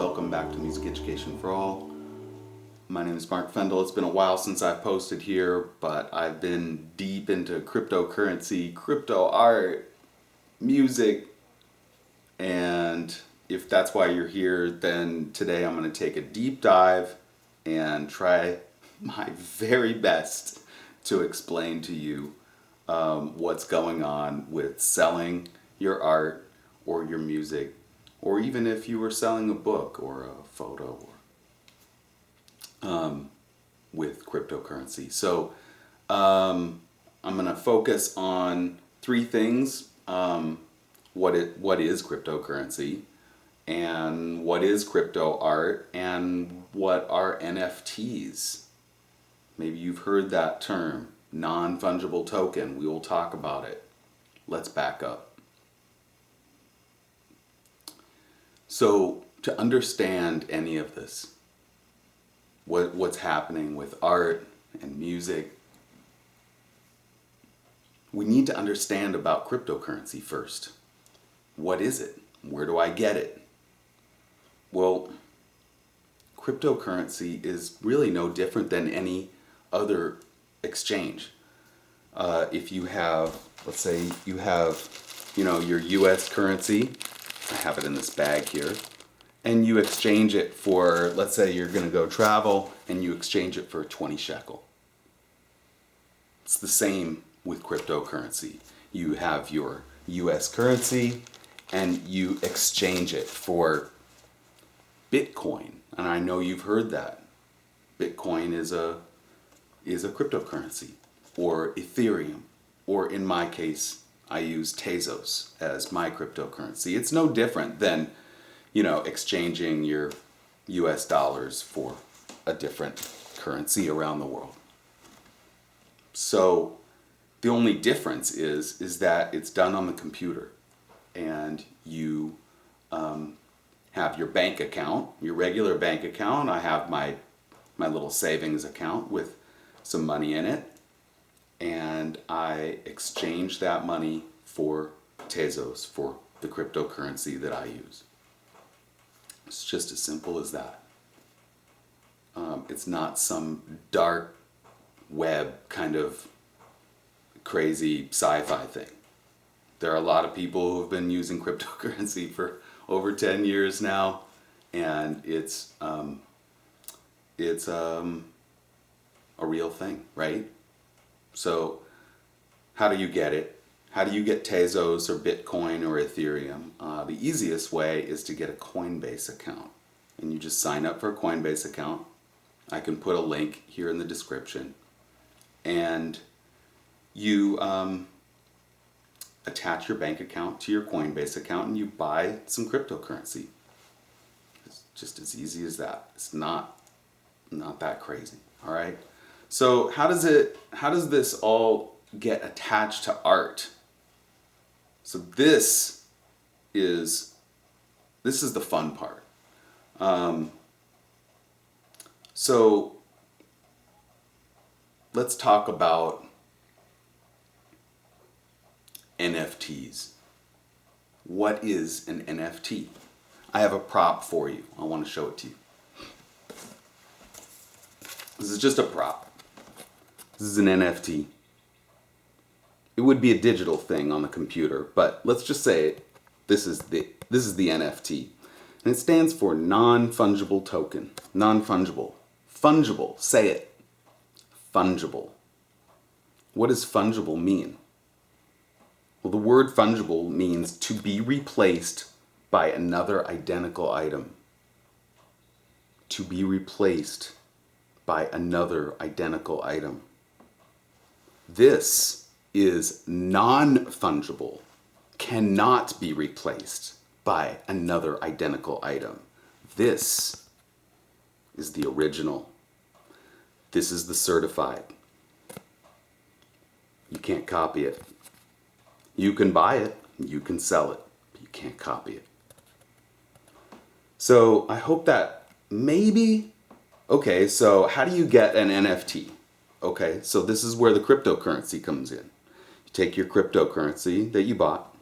welcome back to Music Education for All. My name is Mark Fendel. It's been a while since I've posted here, but I've been deep into cryptocurrency, crypto art, music, and if that's why you're here, then today I'm going to take a deep dive and try my very best to explain to you what's going on with selling your art or your music, or even if you were selling a book or a photo with cryptocurrency. So I'm going to focus on three things. What is cryptocurrency, and what is crypto art, and what are NFTs. Maybe you've heard that term, non-fungible token. We will talk about it. Let's back up. So to understand any of this, what's happening with art and music, we need to understand about cryptocurrency first. What is it? Where do I get it? Well, cryptocurrency is really no different than any other exchange. If you have, let's say you have, your US currency, I have it in this bag here, and you exchange it for, let's say you're going to go travel and you exchange it for 20 shekel. It's the same with cryptocurrency. You have your US currency and you exchange it for Bitcoin. And I know you've heard that. Bitcoin is a cryptocurrency, or Ethereum, or in my case, I use Tezos as my cryptocurrency. It's no different than, exchanging your US dollars for a different currency around the world. So the only difference is that it's done on the computer, and you have your bank account, your regular bank account. I have my little savings account with some money in it, and I exchange that money for Tezos, for the cryptocurrency that I use. It's just as simple as that. It's not some dark web kind of crazy sci-fi thing. There are a lot of people who have been using cryptocurrency for over 10 years now, and it's a real thing, right? So how do you get it? How do you get Tezos or Bitcoin or Ethereum? The easiest way is to get a Coinbase account. And you just sign up for a Coinbase account. I can put a link here in the description. And you attach your bank account to your Coinbase account and you buy some cryptocurrency. It's just as easy as that. It's not that crazy, all right? So how does this all get attached to art? So this is the fun part. So let's talk about NFTs. What is an NFT? I have a prop for you. I want to show it to you. This is just a prop. This is an NFT. It would be a digital thing on the computer, but let's just say this is the NFT. And it stands for non-fungible token. Non-fungible. Fungible. Say it. Fungible. What does fungible mean? Well, the word fungible means to be replaced by another identical item. To be replaced by another identical item. This is non-fungible, cannot be replaced by another identical item. This is the original. This is the certified. You can't copy it. You can buy it, you can sell it, but you can't copy it. So I hope that maybe, okay, so how do you get an NFT? Okay, so this is where the cryptocurrency comes in. You take your cryptocurrency that you bought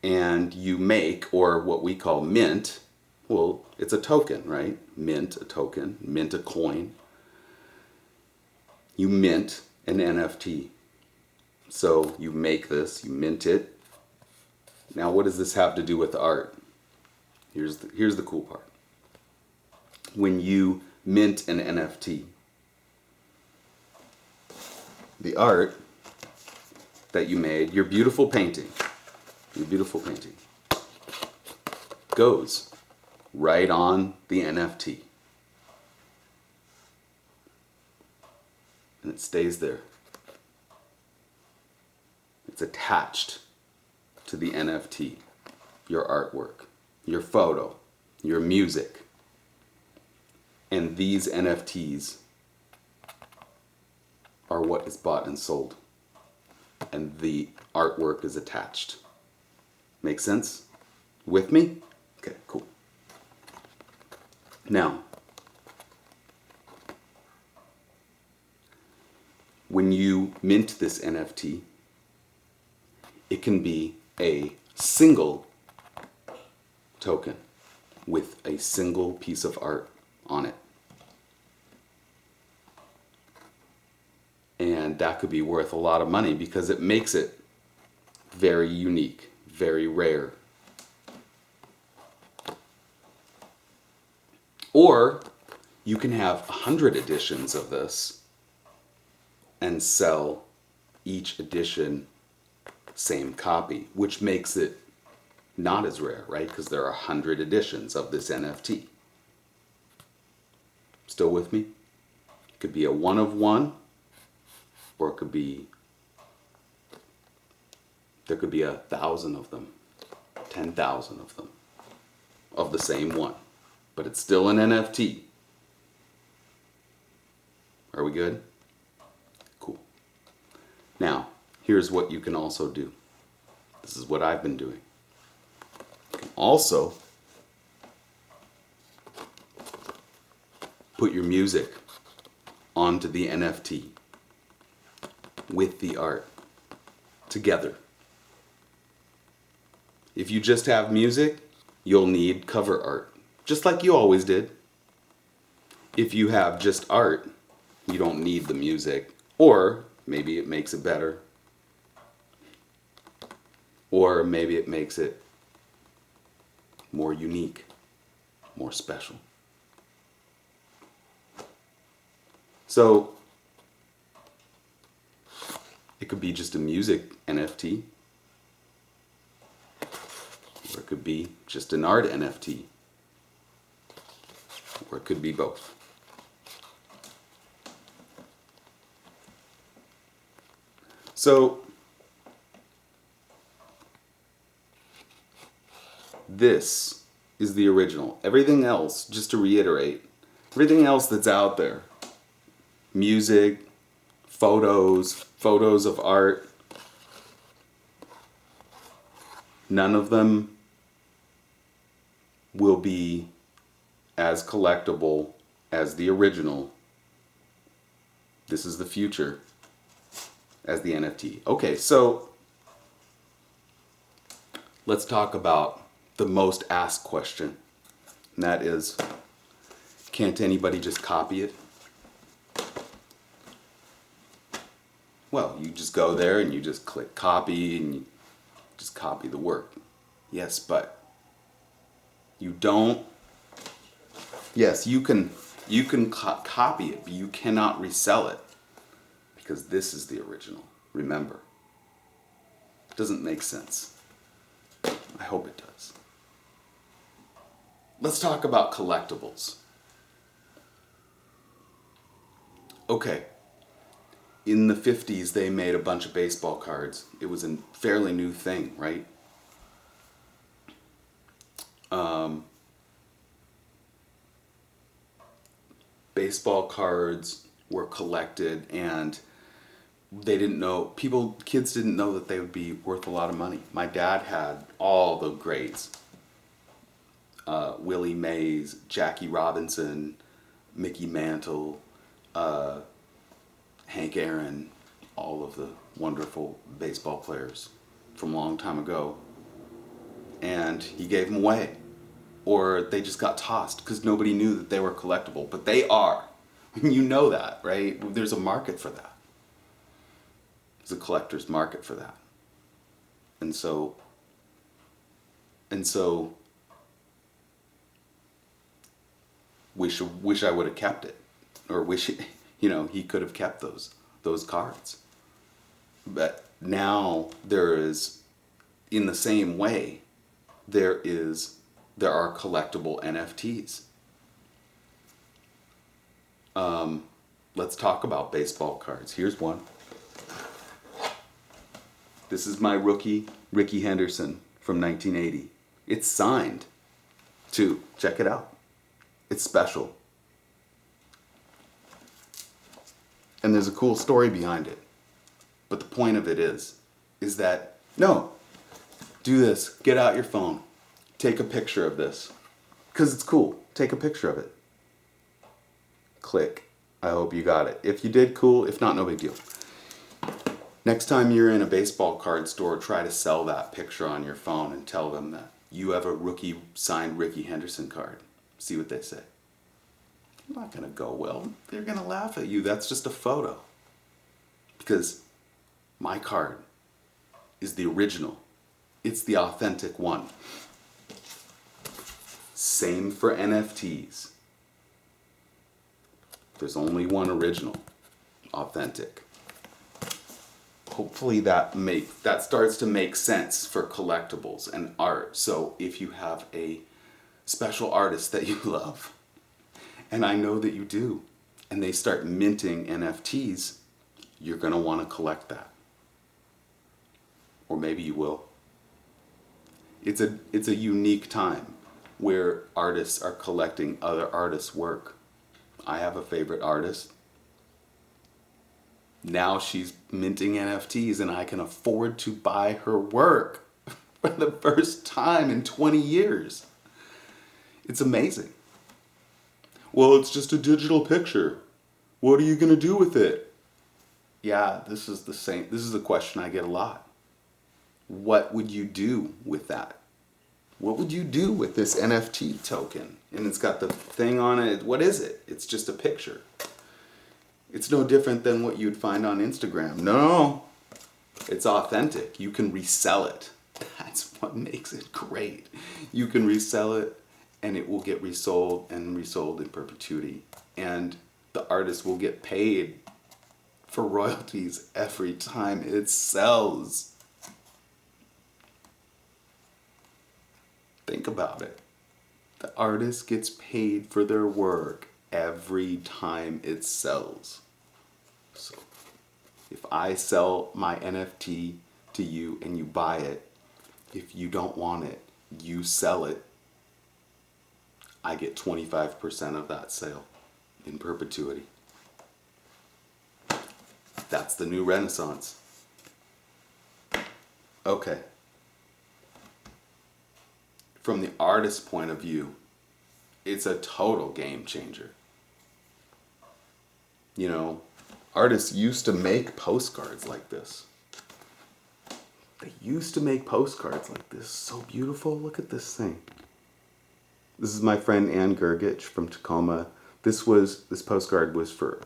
and you make, or what we call mint, Well, it's a token, right? Mint a token, mint a coin. You mint an NFT. So you make this, you mint it. Now what does this have to do with art? Here's the cool part. When you mint an NFT, the art that you made, your beautiful painting, goes right on the NFT. And it stays there. It's attached to the NFT, your artwork, your photo, your music. And these NFTs are what is bought and sold. And the artwork is attached. Make sense? With me? Okay, cool. Now, when you mint this NFT, it can be a single token with a single piece of art on it. And that could be worth a lot of money because it makes it very unique, very rare. Or you can have 100 editions of this and sell each edition same copy, which makes it not as rare, right? Because there are 100 editions of this NFT. Still with me? It could be a one of one, or it could be, there could be 1,000 of them, 10,000 of them, of the same one. But it's still an NFT. Are we good? Cool. Now, here's what you can also do. This is what I've been doing. You can also put your music onto the NFT with the art together. If you just have music, you'll need cover art, just like you always did. If you have just art, you don't need the music, or maybe it makes it better, or maybe it makes it more unique, more special. So it could be just a music NFT, or it could be just an art NFT, or it could be both. So this is the original. Everything else, just to reiterate, everything else that's out there, music, photos of art, none of them will be as collectible as the original. This is the future as the NFT. Okay, so let's talk about the most asked question, and that is, can't anybody just copy it? Well, you just go there and you just click copy and you just copy the work. Yes, but you don't. Yes, you can copy it, but you cannot resell it because this is the original. Remember, it doesn't make sense. I hope it does. Let's talk about collectibles. Okay. In the 50s, they made a bunch of baseball cards. It was a fairly new thing, right? Baseball cards were collected, and they didn't know, kids didn't know that they would be worth a lot of money. My dad had all the greats. Willie Mays, Jackie Robinson, Mickey Mantle, Hank Aaron, all of the wonderful baseball players from a long time ago. And he gave them away. or they just got tossed because nobody knew that they were collectible, but they are. You know that, right? There's a market for that. There's a collector's market for that. And so wish I would have kept it, or wish he could have kept those cards. But now there is, in the same way, there are collectible NFTs. Let's talk about baseball cards. Here's one. This is my rookie, Ricky Henderson, from 1980. It's signed, too. Check it out. It's special. And there's a cool story behind it. But the point of it is that, no, do this. Get out your phone. Take a picture of this. Because it's cool. Take a picture of it. Click. I hope you got it. If you did, cool. If not, no big deal. Next time you're in a baseball card store, try to sell that picture on your phone and tell them that you have a rookie signed Ricky Henderson card. See what they say. It's not going to go well. They're going to laugh at you. That's just a photo. Because my card is the original. It's the authentic one. Same for NFTs. There's only one original, authentic. Hopefully that starts to make sense for collectibles and art. So if you have a special artist that you love, and I know that you do, and they start minting NFTs, you're going to want to collect that. Or maybe you will. It's a unique time where artists are collecting other artists' work. I have a favorite artist. Now she's minting NFTs and I can afford to buy her work for the first time in 20 years. It's amazing. Well, it's just a digital picture. What are you going to do with it? Yeah, this is the same. This is a question I get a lot. What would you do with that? What would you do with this NFT token? And it's got the thing on it. What is it? It's just a picture. It's no different than what you'd find on Instagram. No, it's authentic. You can resell it. That's what makes it great. You can resell it and it will get resold and resold in perpetuity. And the artist will get paid for royalties every time it sells. Think about it. The artist gets paid for their work every time it sells. So if I sell my NFT to you and you buy it, if you don't want it, you sell it, I get 25% of that sale in perpetuity. That's the new Renaissance. Okay. From the artist's point of view, it's a total game changer. You know, artists used to make postcards like this. They used to make postcards like this. So beautiful. Look at this thing. This is my friend Ann Gergich from Tacoma. This postcard was for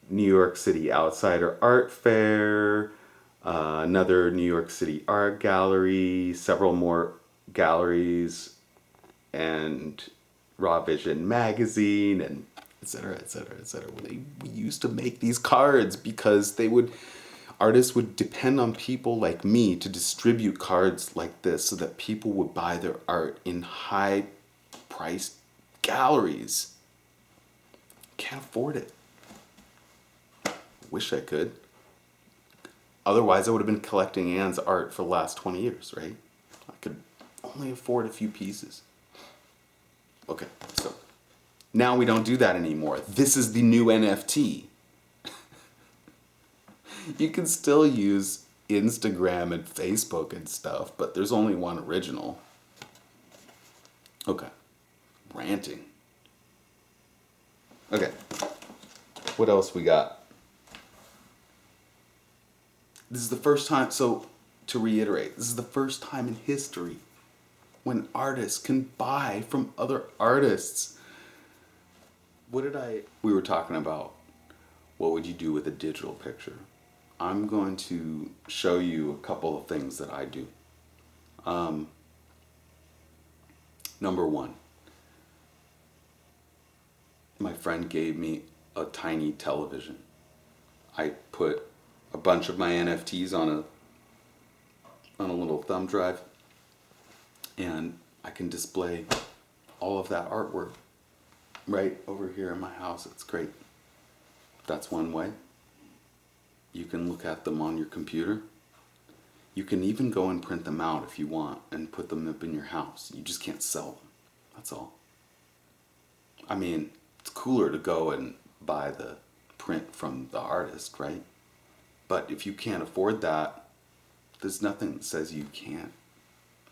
New York City Outsider Art Fair, another New York City art gallery, several more galleries, and Raw Vision magazine, and etc., etc., etc. We used to make these cards because artists would depend on people like me to distribute cards like this so that people would buy their art in high-priced galleries. Can't afford it. Wish I could. Otherwise, I would have been collecting Ann's art for the last 20 years, right? I could only afford a few pieces. Okay, so now we don't do that anymore. This is the new NFT. You can still use Instagram and Facebook and stuff, but there's only one original. Okay, ranting. Okay, what else we got? This is the first time, so to reiterate, this is the first time in history when artists can buy from other artists? We were talking about what would you do with a digital picture. I'm going to show you a couple of things that I do. Number one, my friend gave me a tiny television. I put a bunch of my NFTs on a little thumb drive, and I can display all of that artwork right over here in my house. It's great. That's one way. You can look at them on your computer. You can even go and print them out if you want and put them up in your house. You just can't sell them. That's all. I mean, it's cooler to go and buy the print from the artist, right? But if you can't afford that, there's nothing that says you can't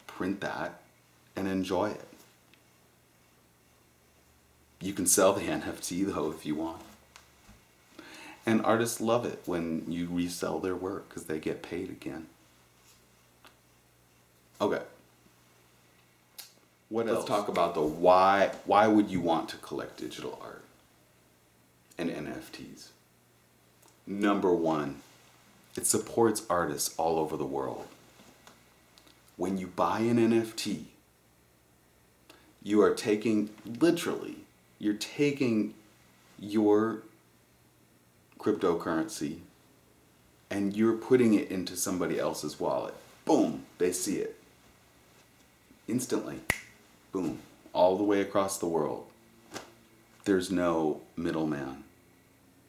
print that and enjoy it. You can sell the NFT though if you want. And artists love it when you resell their work because they get paid again. Okay. What else? Let's talk about the why. Why would you want to collect digital art and NFTs? Number one, it supports artists all over the world. When you buy an NFT, you are taking, literally, you're taking your cryptocurrency and you're putting it into somebody else's wallet. Boom, they see it. Instantly. Boom. All the way across the world. There's no middleman.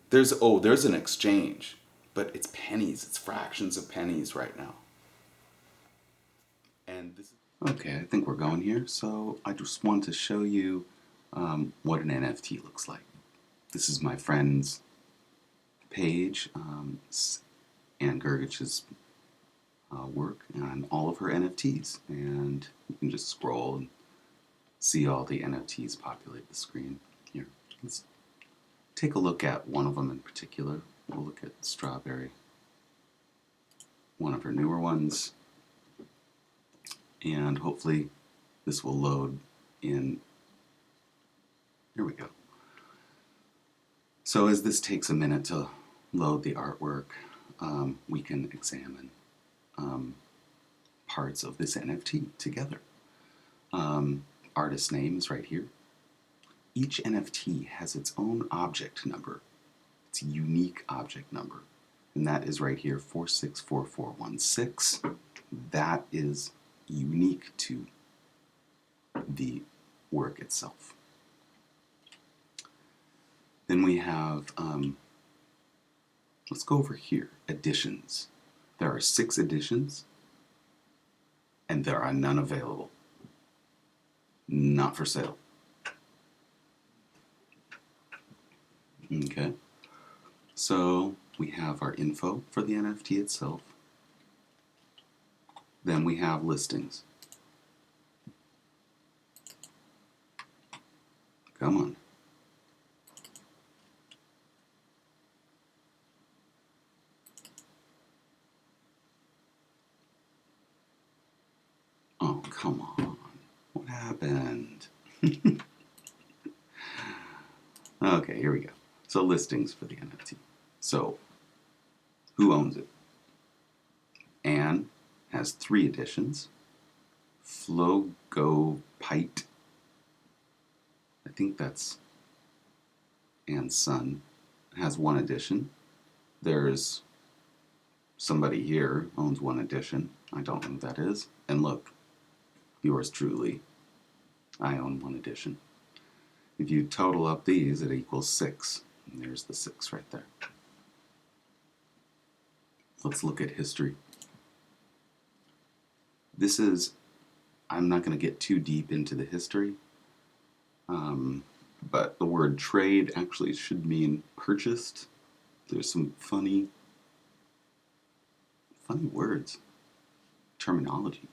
There's an exchange, but it's pennies. It's fractions of pennies right now. And this. Okay, I think we're going here. So I just want to show you what an NFT looks like. This is my friend's page, Ann Gergich's work on all of her NFTs, and you can just scroll and see all the NFTs populate the screen. Here, let's take a look at one of them in particular. We'll look at Strawberry, one of her newer ones, and hopefully this will load in. Here we go. So as this takes a minute to load the artwork, we can examine parts of this NFT together. Artist name is right here. Each NFT has its own object number. It's a unique object number. And that is right here, 464416. That is unique to the work itself. Then we have, let's go over here, editions. There are 6 editions, and there are none available. Not for sale. Okay, so we have our info for the NFT itself. Then we have listings. Come on. Oh, come on. What happened? Okay, here we go. So listings for the NFT. So, who owns it? Anne has 3 editions. Flogopite, I think that's Anne's son, has 1 edition. There's somebody here owns 1 edition. I don't know who that is. And look, yours truly, I own 1 edition. If you total up these, it equals 6. And there's the 6 right there. Let's look at history. This is, I'm not going to get too deep into the history, but the word trade actually should mean purchased. There's some funny words, terminology.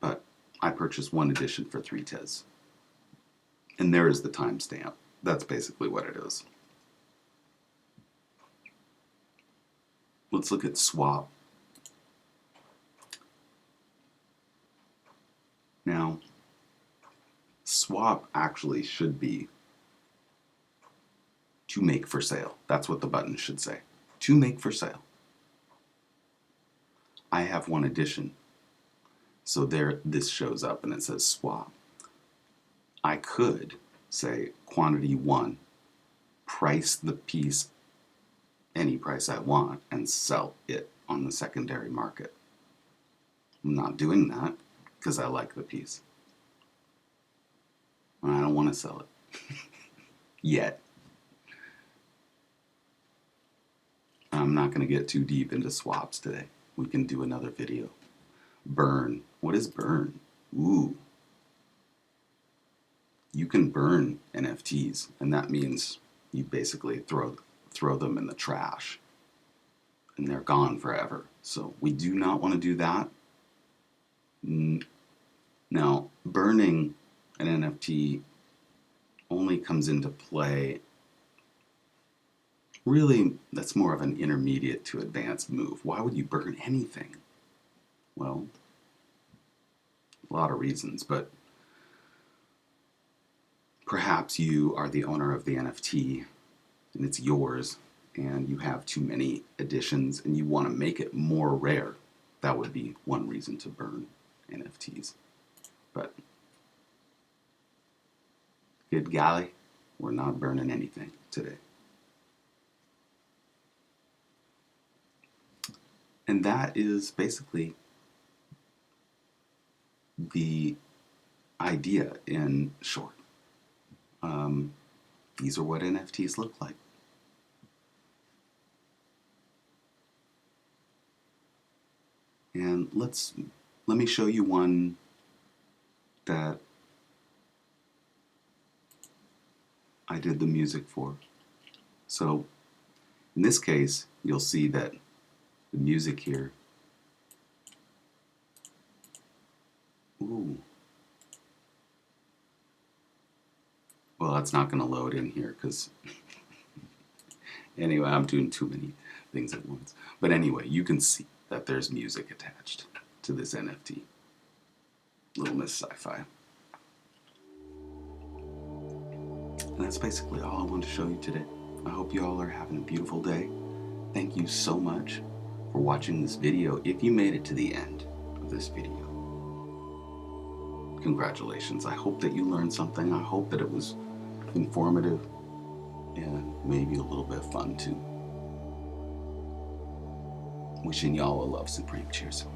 But I purchased 1 edition for 3 TES. And there is the timestamp. That's basically what it is. Let's look at swap. Now, swap actually should be to make for sale. That's what the button should say. To make for sale. I have one addition. So there, this shows up and it says swap. I could say quantity 1, price the piece any price I want, and sell it on the secondary market. I'm not doing that because I like the piece. And I don't want to sell it. Yet. I'm not going to get too deep into swaps today. We can do another video. Burn. What is burn? Ooh. You can burn NFTs, and that means you basically throw them in the trash, and they're gone forever. So we do not want to do that. Now, burning an NFT only comes into play, really, that's more of an intermediate to advanced move. Why would you burn anything? Well, a lot of reasons, but perhaps you are the owner of the NFT and it's yours and you have too many editions and you want to make it more rare. That would be one reason to burn NFTs. But good golly, we're not burning anything today. And that is basically the idea in short. These are what NFTs look like. And let me show you one that I did the music for. So in this case, you'll see that the music here, ooh, well, that's not going to load in here because anyway, I'm doing too many things at once. But anyway, you can see that there's music attached to this NFT. Little Miss Sci-Fi. And that's basically all I wanted to show you today. I hope you all are having a beautiful day. Thank you so much for watching this video. If you made it to the end of this video, congratulations. I hope that you learned something. I hope that it was informative and maybe a little bit fun too. Wishing y'all a love supreme. Cheers.